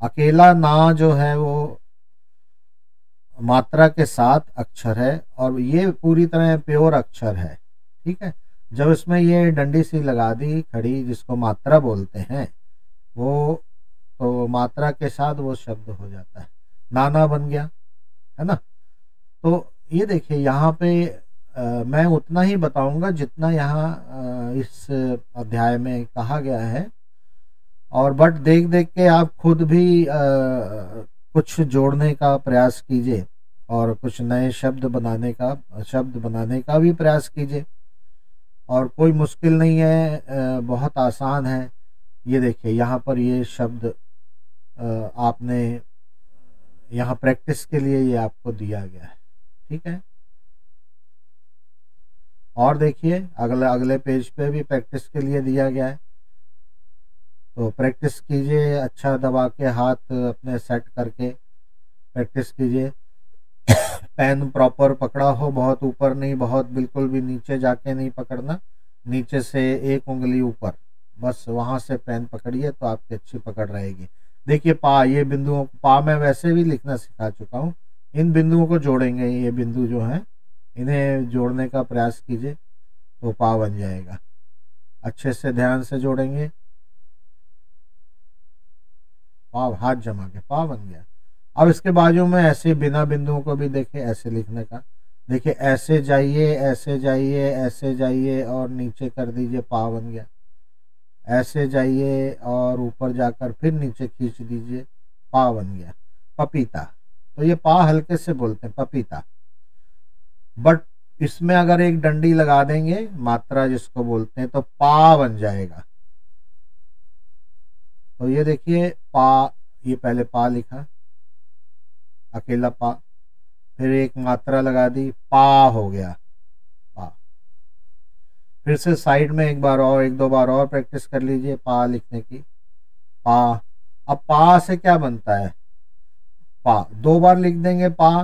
अकेला ना जो है वो मात्रा के साथ अक्षर है, और ये पूरी तरह प्योर अक्षर है, ठीक है। जब इसमें ये डंडी सी लगा दी खड़ी, जिसको मात्रा बोलते हैं, वो तो मात्रा के साथ वो शब्द हो जाता है, नाना बन गया, है ना। तो ये देखिए यहाँ पे मैं उतना ही बताऊंगा जितना यहाँ इस अध्याय में कहा गया है। और बट देख देख के आप खुद भी कुछ जोड़ने का प्रयास कीजिए और कुछ नए शब्द बनाने का भी प्रयास कीजिए। और कोई मुश्किल नहीं है, बहुत आसान है। ये देखिए यहाँ पर ये शब्द आपने यहाँ प्रैक्टिस के लिए ये आपको दिया गया है, ठीक है। और देखिए अगले अगले पेज पे भी प्रैक्टिस के लिए दिया गया है। तो प्रैक्टिस कीजिए, अच्छा दबा के हाथ अपने सेट करके प्रैक्टिस कीजिए। पेन प्रॉपर पकड़ा हो, बहुत ऊपर नहीं, बहुत बिल्कुल भी नीचे जाके नहीं पकड़ना, नीचे से एक उंगली ऊपर, बस वहां से पेन पकड़िए तो आपकी अच्छी पकड़ रहेगी। देखिए पा, ये बिंदुओं को पा मैं वैसे भी लिखना सिखा चुका हूँ। इन बिंदुओं को जोड़ेंगे, ये बिंदु जो हैं इन्हें जोड़ने का प्रयास कीजिए तो पा बन जाएगा। अच्छे से ध्यान से जोड़ेंगे, पा, हाथ जमा के पा बन गया। अब इसके बाजू में ऐसे बिना बिंदुओं को भी देखिए, ऐसे लिखने का। देखिए ऐसे जाइए, ऐसे जाइए, ऐसे जाइए और नीचे कर दीजिए, पा बन गया। ऐसे जाइए और ऊपर जाकर फिर नीचे खींच दीजिए, पा बन गया। पपीता, तो ये पा हल्के से बोलते हैं पपीता, बट इसमें अगर एक डंडी लगा देंगे, मात्रा जिसको बोलते हैं, तो पा बन जाएगा। तो ये देखिए पा, ये पहले पा लिखा, अकेला पा, फिर एक मात्रा लगा दी, पा हो गया पा। फिर से साइड में एक बार और, एक दो बार और प्रैक्टिस कर लीजिए पा लिखने की, पा। अब पा से क्या बनता है, पा दो बार लिख देंगे, पा,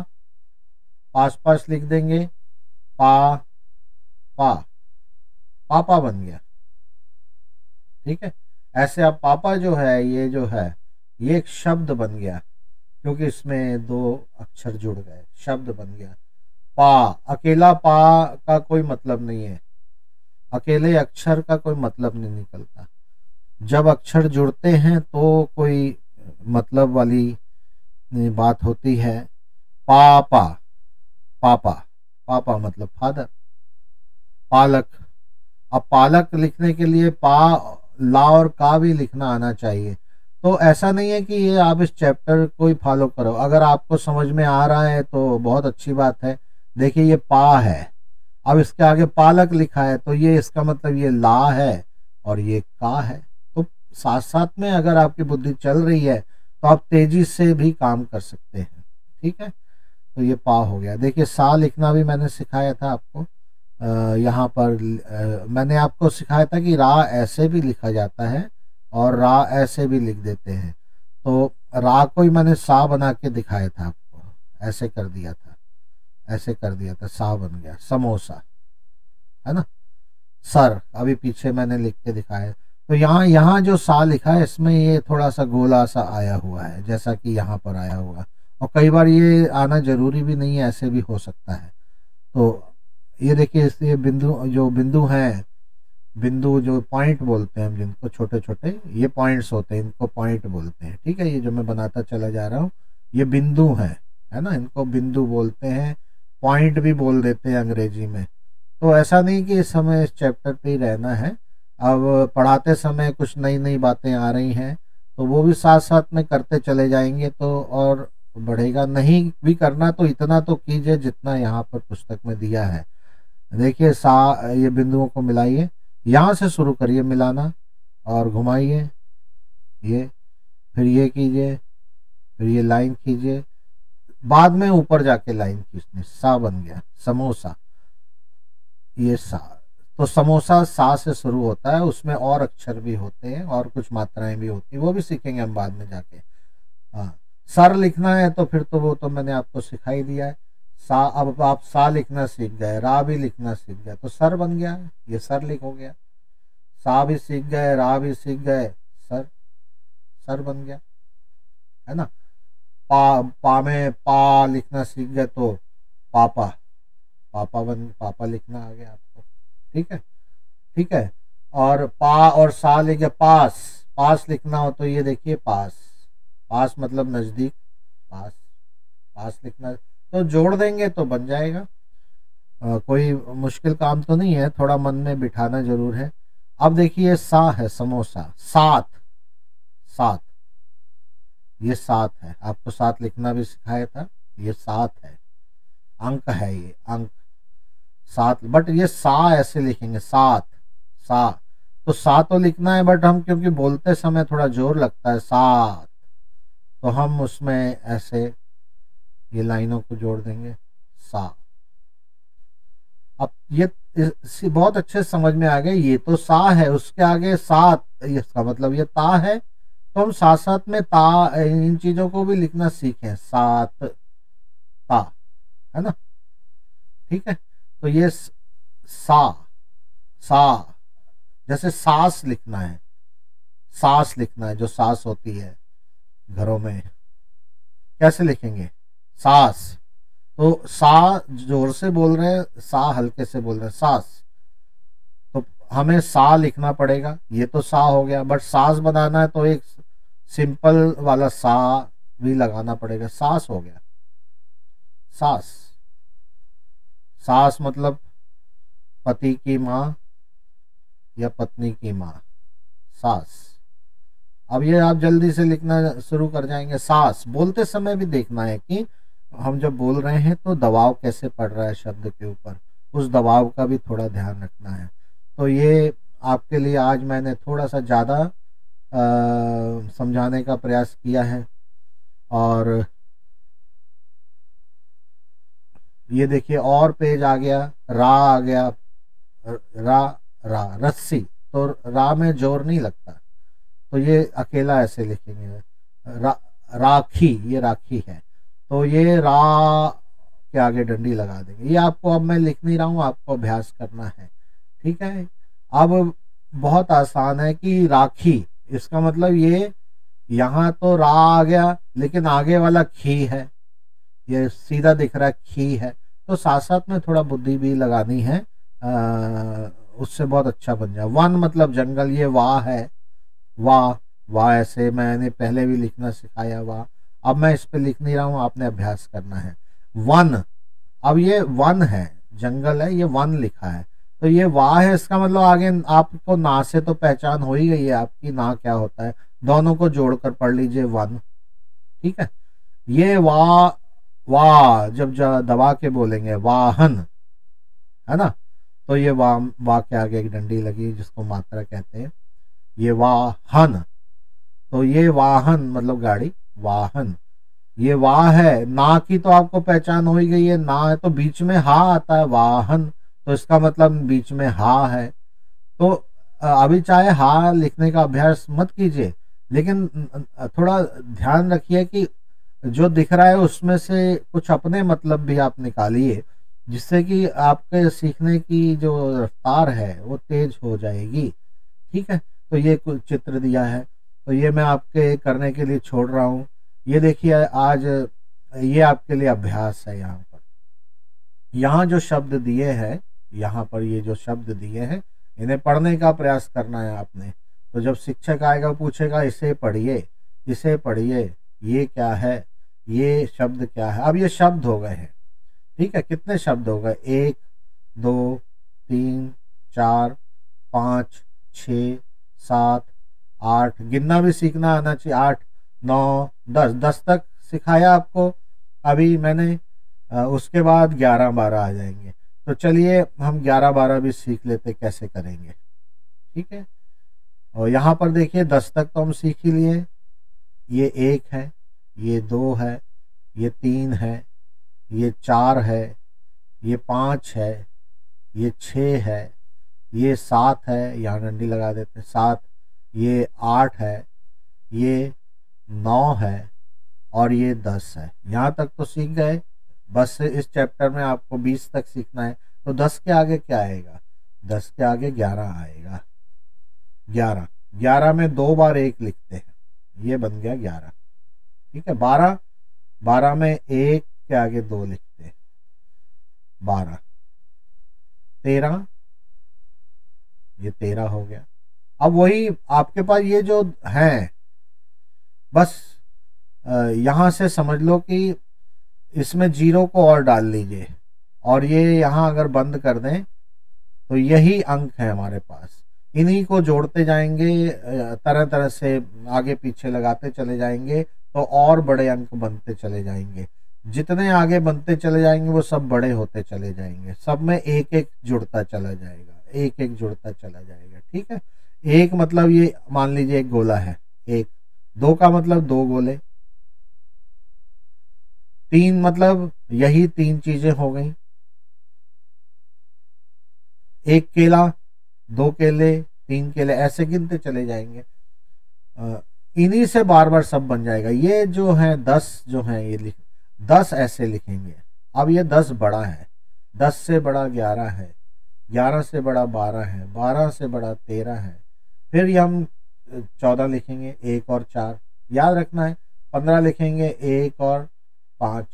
पास पास लिख देंगे, पा, पा, पापा बन गया। ठीक है, ऐसे अब पापा जो है, ये जो है ये एक शब्द बन गया, क्योंकि इसमें दो अक्षर जुड़ गए, शब्द बन गया। पा, अकेला पा का कोई मतलब नहीं है, अकेले अक्षर का कोई मतलब नहीं निकलता। जब अक्षर जुड़ते हैं तो कोई मतलब वाली बात होती है। पापा, पापा, पापा मतलब फादर। पालक, अब पालक लिखने के लिए पा, ला और का भी लिखना आना चाहिए। तो ऐसा नहीं है कि ये आप इस चैप्टर को ही फॉलो करो, अगर आपको समझ में आ रहा है तो बहुत अच्छी बात है। देखिए ये पा है, अब इसके आगे पालक लिखा है, तो ये इसका मतलब ये ला है और ये का है। तो साथ साथ में अगर आपकी बुद्धि चल रही है तो आप तेजी से भी काम कर सकते हैं। ठीक है, तो ये पा हो गया। देखिए सा लिखना भी मैंने सिखाया था आपको। यहाँ पर मैंने आपको सिखाया था कि रा ऐसे भी लिखा जाता है और रा ऐसे भी लिख देते हैं। तो रा को ही मैंने सा बना के दिखाया था आपको, ऐसे कर दिया था, ऐसे कर दिया था, सा बन गया समोसा, है ना। सर अभी पीछे मैंने लिख के दिखाया। तो यहाँ यहाँ जो सा लिखा है इसमें ये थोड़ा सा गोला सा आया हुआ है, जैसा कि यहाँ पर आया हुआ, और कई बार ये आना जरूरी भी नहीं है, ऐसे भी हो सकता है। तो ये देखिए ये बिंदु, जो बिंदु हैं, बिंदु जो पॉइंट बोलते हैं हम जिनको, छोटे छोटे ये पॉइंट्स होते हैं, इनको पॉइंट बोलते हैं। ठीक है, ये जो मैं बनाता चला जा रहा हूँ ये बिंदु हैं, है ना, इनको बिंदु बोलते हैं, पॉइंट भी बोल देते हैं अंग्रेजी में। तो ऐसा नहीं कि इस समय इस चैप्टर पे ही रहना है, अब पढ़ाते समय कुछ नई नई बातें आ रही हैं तो वो भी साथ साथ में करते चले जाएंगे तो और बढ़ेगा। नहीं भी करना तो इतना तो कीजिए जितना यहाँ पर पुस्तक में दिया है। देखिए सा, ये बिंदुओं को मिलाइए, यहाँ से शुरू करिए मिलाना और घुमाइए, ये फिर ये कीजिए, फिर ये लाइन खींचिए, बाद में ऊपर जाके लाइन खींचनी, सा बन गया समोसा, ये सा। तो समोसा सा से शुरू होता है, उसमें और अक्षर भी होते हैं और कुछ मात्राएं भी होती हैं, वो भी सीखेंगे हम बाद में जाके। हाँ, सर लिखना है तो फिर तो वो तो मैंने आपको सिखा ही दिया है। सा, अब आप सा लिखना सीख गए, रा भी लिखना सीख गए, तो सर बन गया, ये सर लिख हो गया। सा भी सीख गए, रा भी सीख गए, सर, सर बन गया, है ना। पा, पा में पा लिखना सीख गए तो पापा, पापा बन, पापा लिखना आ गया आपको। ठीक है, ठीक है। और पा और सा लिखे पास, पास लिखना हो तो ये देखिए पास, पास मतलब नजदीक, पास, पास लिखना, तो जोड़ देंगे तो बन जाएगा। कोई मुश्किल काम तो नहीं है, थोड़ा मन में बिठाना जरूर है। अब देखिए सा है समोसा, सात, सात, ये सात है, आपको सात लिखना भी सिखाया था, ये सात है, अंक है ये, अंक सात, बट ये सा ऐसे लिखेंगे, सात, सा। तो सा तो लिखना है बट हम क्योंकि बोलते समय थोड़ा जोर लगता है, सात, तो हम उसमें ऐसे ये लाइनों को जोड़ देंगे, सा। अब ये बहुत अच्छे से समझ में आ गया, ये तो सा है, उसके आगे सात, इसका मतलब ये ता है, तो हम साथ साथ में ता इन चीजों को भी लिखना सीखें, सात ता, है ना। ठीक है, तो ये सा, सा, जैसे सांस लिखना है, सांस लिखना है, जो सांस होती है घरों में, कैसे लिखेंगे, सांस। तो सा जोर से बोल रहे हैं, सा हल्के से बोल रहे हैं, सांस। तो हमें सा लिखना पड़ेगा, ये तो सा हो गया, बट सांस बनाना है तो एक सिंपल वाला सा भी लगाना पड़ेगा, सांस हो गया, सांस। सास मतलब पति की माँ या पत्नी की माँ, सास। अब ये आप जल्दी से लिखना शुरू कर जाएंगे। सास बोलते समय भी देखना है कि हम जब बोल रहे हैं तो दबाव कैसे पड़ रहा है शब्द के ऊपर, उस दबाव का भी थोड़ा ध्यान रखना है। तो ये आपके लिए आज मैंने थोड़ा सा ज़्यादा समझाने का प्रयास किया है। और ये देखिए और पेज आ गया, रा आ गया, रा, रा रस्सी, तो रा में जोर नहीं लगता, तो ये अकेला ऐसे लिखेंगे। राखी, ये राखी है, तो ये रा के आगे डंडी लगा देंगे। ये आपको, अब मैं लिख नहीं रहा हूँ, आपको अभ्यास करना है। ठीक है, अब बहुत आसान है कि राखी, इसका मतलब ये यहाँ तो रा आ गया, लेकिन आगे वाला खी है, ये सीधा दिख रहा है खी है, तो साथ साथ में थोड़ा बुद्धि भी लगानी है, उससे बहुत अच्छा बन जाए। वन मतलब जंगल, ये वाह है, वाह, वाह ऐसे मैंने पहले भी लिखना सिखाया वाह। अब मैं इस पे लिख नहीं रहा हूँ, आपने अभ्यास करना है। वन, अब ये वन है, जंगल है, ये वन लिखा है, तो ये वाह है, इसका मतलब आगे आपको ना से तो पहचान हो ही गई है आपकी, ना क्या होता है, दोनों को जोड़कर पढ़ लीजिए, वन। ठीक है, ये वाह, वाह जब दबा के बोलेंगे वाहन, है ना, तो ये वाह, वाह के आगे एक डंडी लगी जिसको मात्रा कहते हैं, ये वाहन, तो ये वाहन मतलब गाड़ी, वाहन। ये वाह है, ना की तो आपको पहचान हो ही गई है, ना है तो बीच में हा आता है, वाहन, तो इसका मतलब बीच में हा है। तो अभी चाहे हा लिखने का अभ्यास मत कीजिए, लेकिन थोड़ा ध्यान रखिए कि जो दिख रहा है उसमें से कुछ अपने मतलब भी आप निकालिए, जिससे कि आपके सीखने की जो रफ्तार है वो तेज हो जाएगी। ठीक है, तो ये कुछ चित्र दिया है, तो ये मैं आपके करने के लिए छोड़ रहा हूँ। ये देखिए आज ये आपके लिए अभ्यास है। यहाँ पर, यहाँ जो शब्द दिए हैं, यहाँ पर ये जो शब्द दिए हैं, इन्हें पढ़ने का प्रयास करना है आपने। तो जब शिक्षक आएगा पूछेगा इसे पढ़िए, इसे पढ़िए, ये क्या है, ये शब्द क्या है। अब ये शब्द हो गए हैं, ठीक है, कितने शब्द हो गए, 1 2 3 4 5 6 7 8, गिनना भी सीखना आना चाहिए, 8 9 10, 10 तक सिखाया आपको अभी मैंने। उसके बाद 11 12 आ जाएंगे। तो चलिए हम 11 12 भी सीख लेते कैसे करेंगे। ठीक है, और यहाँ पर देखिए 10 तक तो हम सीख ही लिए। ये 1 है, ये 2 है, ये 3 है, ये 4 है, ये 5 है, ये 6 है, ये 7 है, यहाँ डंडी लगा देते 7, ये 8 है, ये 9 है, और ये 10 है। यहाँ तक तो सीख गए। बस इस चैप्टर में आपको 20 तक सीखना है। तो 10 के आगे क्या आएगा, 10 के आगे 11 आएगा। 11, 11 में 2 बार 1 लिखते हैं, ये बन गया 11। ठीक है, 12, 12 में 1 के आगे 2 लिखते हैं, 12। 13, ये 13 हो गया। अब वही आपके पास ये जो है, बस यहाँ से समझ लो कि इसमें 0 को और डाल लीजिए, और ये यहाँ अगर बंद कर दें तो यही अंक है हमारे पास। इन्हीं को जोड़ते जाएंगे, तरह तरह से आगे पीछे लगाते चले जाएंगे, तो और बड़े अंक बनते चले जाएंगे। जितने आगे बनते चले जाएंगे वो सब बड़े होते चले जाएंगे, सब में एक एक जुड़ता चला जाएगा, एक एक जुड़ता चला जाएगा। ठीक है, एक मतलब ये मान लीजिए एक गोला है, एक। 2 का मतलब 2 गोले। 3 मतलब यही 3 चीजें हो गई। 1 केला, 2 केले, 3 के लिए, ऐसे गिनते चले जाएंगे। इन्हीं से बार बार सब बन जाएगा। ये जो है 10 जो है ये 10 ऐसे लिखेंगे। अब ये 10 बड़ा है, 10 से बड़ा 11 है, 11 से बड़ा 12 है, 12 से बड़ा 13 है। फिर ये हम 14 लिखेंगे, 1 और 4 याद रखना है। 15 लिखेंगे, 1 और 5,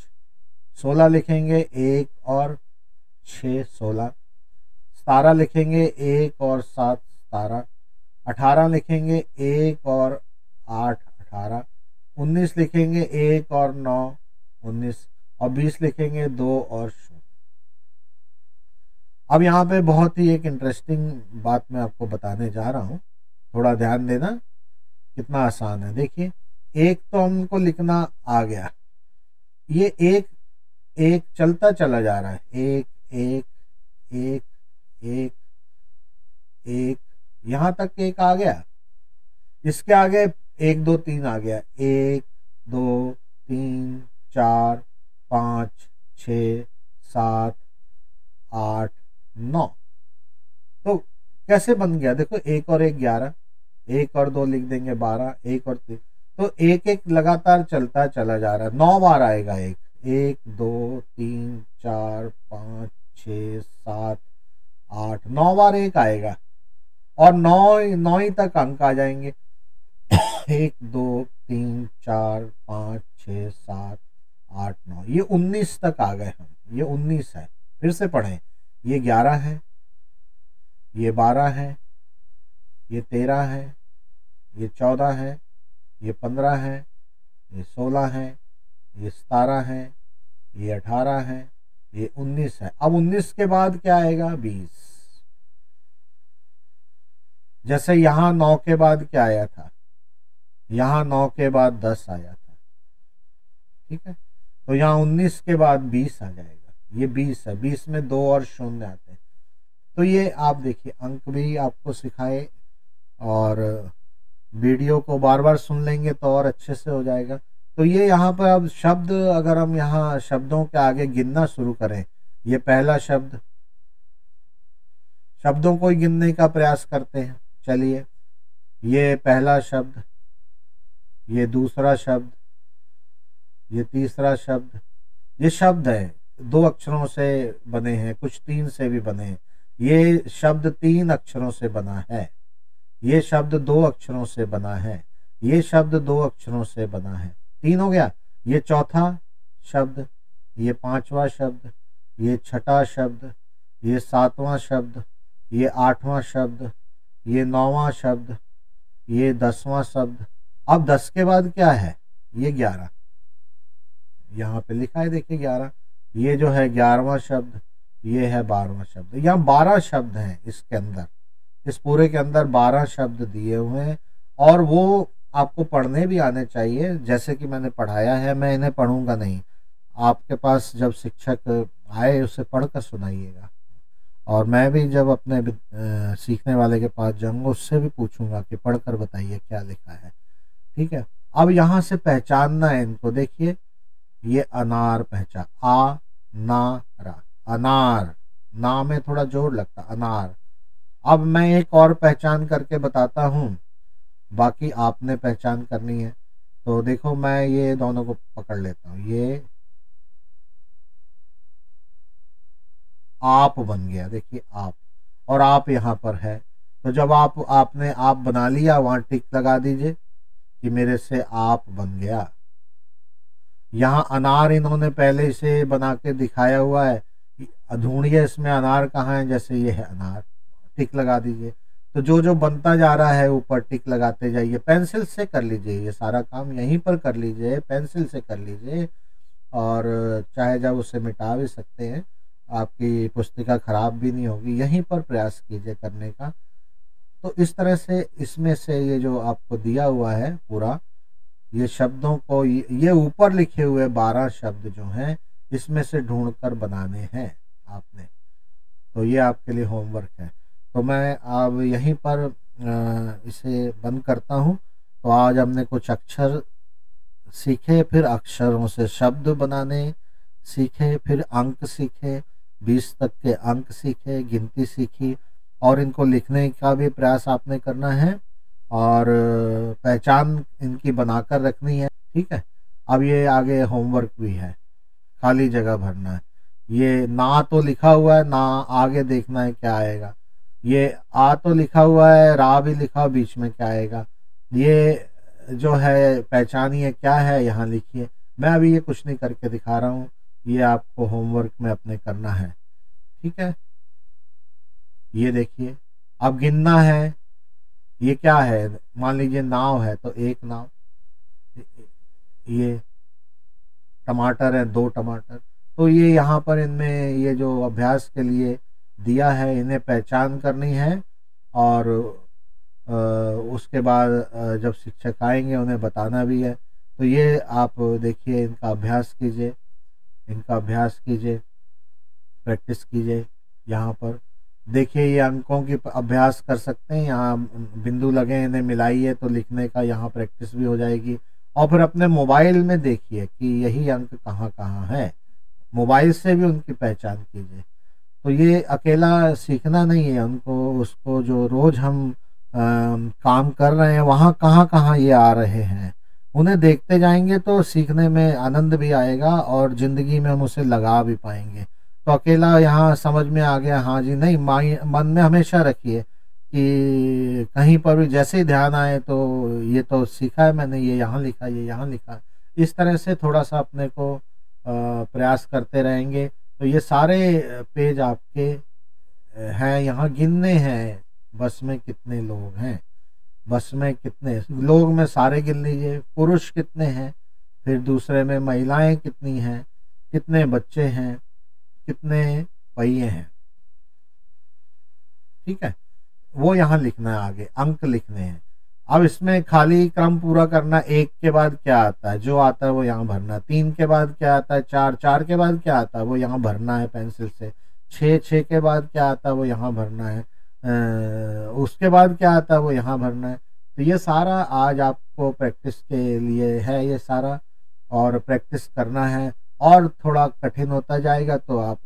16 लिखेंगे, 1 और 6 16, 17 लिखेंगे, 1 और 7 17, 18 लिखेंगे, 1 और 8 18, 19 लिखेंगे, 1 और 9 19, और 20 लिखेंगे, 2 और 0। अब यहाँ पे बहुत ही एक इंटरेस्टिंग बात मैं आपको बताने जा रहा हूँ, थोड़ा ध्यान देना, कितना आसान है। देखिए, एक तो हमको लिखना आ गया, ये एक एक चलता चला जा रहा है, एक एक एक एक एक, यहाँ तक एक आ गया। इसके आगे 1 2 3 आ गया, 1 2 3 4 5 6 7 8 9। तो कैसे बन गया देखो, 1 और 1 11, 1 और 2 लिख देंगे 12, 1 और 3, तो एक एक लगातार चलता चला जा रहा है। 9 बार आएगा एक, 1 2 3 4 5 6 7 8, 9 बार एक आएगा, और 9 ही तक अंक आ जाएंगे। 1 2 3 4 5 6 7 8 9, ये 19 तक आ गए हम, ये 19 है। फिर से पढ़ें, ये 11 है, ये 12 है, ये 13 है, ये 14 है, ये 15 है, ये 16 है, ये 17 है, ये 18 है, ये 19 है। अब 19 के बाद क्या आएगा, 20। जैसे यहाँ 9 के बाद क्या आया था, यहाँ 9 के बाद 10 आया था, ठीक है। तो यहाँ 19 के बाद 20 आ जाएगा, ये 20 है, 20 में 2 और 0 आते हैं। तो ये आप देखिए, अंक भी आपको सिखाए, और वीडियो को बार बार सुन लेंगे तो और अच्छे से हो जाएगा। तो ये यहाँ पर अब शब्द, अगर हम यहाँ शब्दों के आगे गिनना शुरू करें, ये पहला शब्द, शब्दों को ही गिनने का प्रयास करते हैं। चलिए, ये पहला शब्द, ये दूसरा शब्द, ये तीसरा शब्द। ये शब्द है, 2 अक्षरों से बने हैं, कुछ 3 से भी बने हैं। ये शब्द 3 अक्षरों से बना है, ये शब्द 2 अक्षरों से बना है, ये शब्द 2 अक्षरों से बना है। 3 हो गया। ये चौथा शब्द, ये 5वां शब्द, ये 6ठा शब्द, ये 7वां शब्द, ये 8वां शब्द, ये 9वां शब्द, ये 10वां शब्द। अब 10 के बाद क्या है, ये 11, यहाँ पे लिखा है देखिए 11। ये जो है 11वां शब्द, ये है 12वां शब्द। यहाँ 12 शब्द हैं इसके अंदर, इस पूरे के अंदर 12 शब्द दिए हुए हैं, और वो आपको पढ़ने भी आने चाहिए, जैसे कि मैंने पढ़ाया है। मैं इन्हें पढ़ूंगा नहीं, आपके पास जब शिक्षक आए उसे पढ़कर सुनाइएगा, और मैं भी जब अपने सीखने वाले के पास जाऊंगा उससे भी पूछूंगा कि पढ़कर बताइए क्या लिखा है, ठीक है। अब यहाँ से पहचानना है इनको। देखिए, ये अनार पहचान, आ ना रा, अनार, ना में थोड़ा जोर लगता, अनार। अब मैं एक और पहचान करके बताता हूँ, बाकी आपने पहचान करनी है। तो देखो, मैं ये दोनों को पकड़ लेता हूँ, ये आप बन गया, देखिए आप, और आप यहाँ पर है। तो जब आपने आप बना लिया, वहां टिक लगा दीजिए कि मेरे से आप बन गया। यहाँ अनार इन्होंने पहले से बना के दिखाया हुआ है, ढूंढिए इसमें अनार कहाँ है, जैसे ये है अनार, टिक लगा दीजिए। तो जो जो बनता जा रहा है ऊपर टिक लगाते जाइए। पेंसिल से कर लीजिए, ये सारा काम यहीं पर कर लीजिए, पेंसिल से कर लीजिए, और चाहे जब उसे मिटा भी सकते हैं, आपकी पुस्तिका खराब भी नहीं होगी। यहीं पर प्रयास कीजिए करने का। तो इस तरह से इसमें से ये जो आपको दिया हुआ है पूरा, ये शब्दों को, ये ऊपर लिखे हुए 12 शब्द जो हैं, इसमें से ढूंढकर बनाने हैं आपने। तो ये आपके लिए होमवर्क है। तो मैं अब यहीं पर इसे बंद करता हूँ। तो आज हमने कुछ अक्षर सीखे, फिर अक्षरों से शब्द बनाने सीखे, फिर अंक सीखे, 20 तक के अंक सीखे, गिनती सीखी, और इनको लिखने का भी प्रयास आपने करना है और पहचान इनकी बनाकर रखनी है। ठीक है, अब ये आगे होमवर्क भी है, खाली जगह भरना है। ये ना तो लिखा हुआ है, ना आगे देखना है क्या आएगा। ये आ तो लिखा हुआ है, रा भी लिखा हुआ, बीच में क्या आएगा। ये जो है पहचानिए क्या है, यहाँ लिखिए। मैं अभी ये कुछ नहीं करके दिखा रहा हूँ, ये आपको होमवर्क में अपने करना है। ठीक है, ये देखिए, अब गिनना है। ये क्या है, मान लीजिए नाव है तो एक नाव, ये टमाटर है 2 टमाटर। तो ये यहाँ पर इनमें ये जो अभ्यास के लिए दिया है, इन्हें पहचान करनी है और उसके बाद जब शिक्षक आएंगे उन्हें बताना भी है। तो ये आप देखिए, इनका अभ्यास कीजिए, इनका अभ्यास कीजिए, प्रैक्टिस कीजिए। यहाँ पर देखिए, ये अंकों की अभ्यास कर सकते हैं, यहाँ बिंदु लगे, इन्हें मिलाइए तो लिखने का यहाँ प्रैक्टिस भी हो जाएगी। और फिर अपने मोबाइल में देखिए कि यही अंक कहाँ कहाँ है, मोबाइल से भी उनकी पहचान कीजिए। तो ये अकेला सीखना नहीं है, उनको उसको जो रोज हम काम कर रहे हैं वहाँ कहाँ कहाँ ये आ रहे हैं, उन्हें देखते जाएंगे तो सीखने में आनंद भी आएगा और ज़िंदगी में हम उसे लगा भी पाएंगे। तो अकेला यहाँ समझ में आ गया, हाँ जी नहीं, मन में हमेशा रखिए कि कहीं पर भी जैसे ही ध्यान आए तो ये तो सीखा है मैंने, ये यहाँ लिखा, ये यहाँ लिखा। इस तरह से थोड़ा सा अपने को प्रयास करते रहेंगे तो ये सारे पेज आपके हैं। यहाँ गिनने हैं, बस में कितने लोग हैं, बस में कितने लोग में सारे गिन लीजिए, पुरुष कितने हैं, फिर दूसरे में महिलाएं कितनी हैं, कितने बच्चे हैं, कितने पहिए हैं। ठीक है, वो यहाँ लिखना है, आगे अंक लिखने हैं। अब इसमें खाली क्रम पूरा करना, 1 के बाद क्या आता है, जो आता है वो यहाँ भरना है। 3 के बाद क्या आता है, 4 के बाद क्या आता है वो यहाँ भरना है पेंसिल से। 6 के बाद क्या आता है वो यहाँ भरना है। उसके बाद क्या आता है वो यहाँ भरना है। तो ये सारा आज आपको प्रैक्टिस के लिए है ये सारा, और प्रैक्टिस करना है और थोड़ा कठिन होता जाएगा। तो आप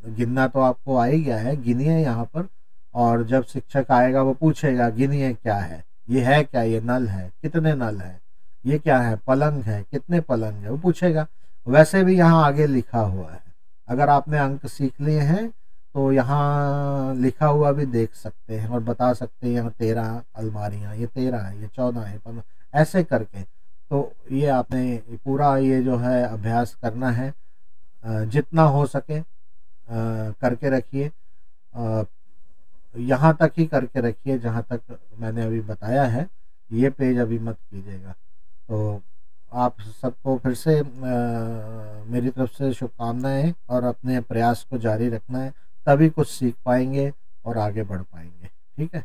गिनना तो आपको आ ही गया है, गिनिए यहाँ पर। और जब शिक्षक आएगा वो पूछेगा गिनिए क्या है, ये है क्या, ये नल है, कितने नल है, ये क्या है, पलंग है, कितने पलंग है, वो पूछेगा। वैसे भी यहाँ आगे लिखा हुआ है, अगर आपने अंक सीख लिए हैं तो यहाँ लिखा हुआ भी देख सकते हैं और बता सकते हैं, यहाँ 13 अलमारियाँ, ये 13 है, ये 14 है, 15, ऐसे करके। तो ये आपने पूरा ये जो है अभ्यास करना है, जितना हो सके करके रखिए। यहाँ तक ही करके रखिए जहाँ तक मैंने अभी बताया है, ये पेज अभी मत कीजिएगा। तो आप सबको फिर से मेरी तरफ से शुभकामनाएं, और अपने प्रयास को जारी रखना है, तभी कुछ सीख पाएंगे और आगे बढ़ पाएंगे। ठीक है।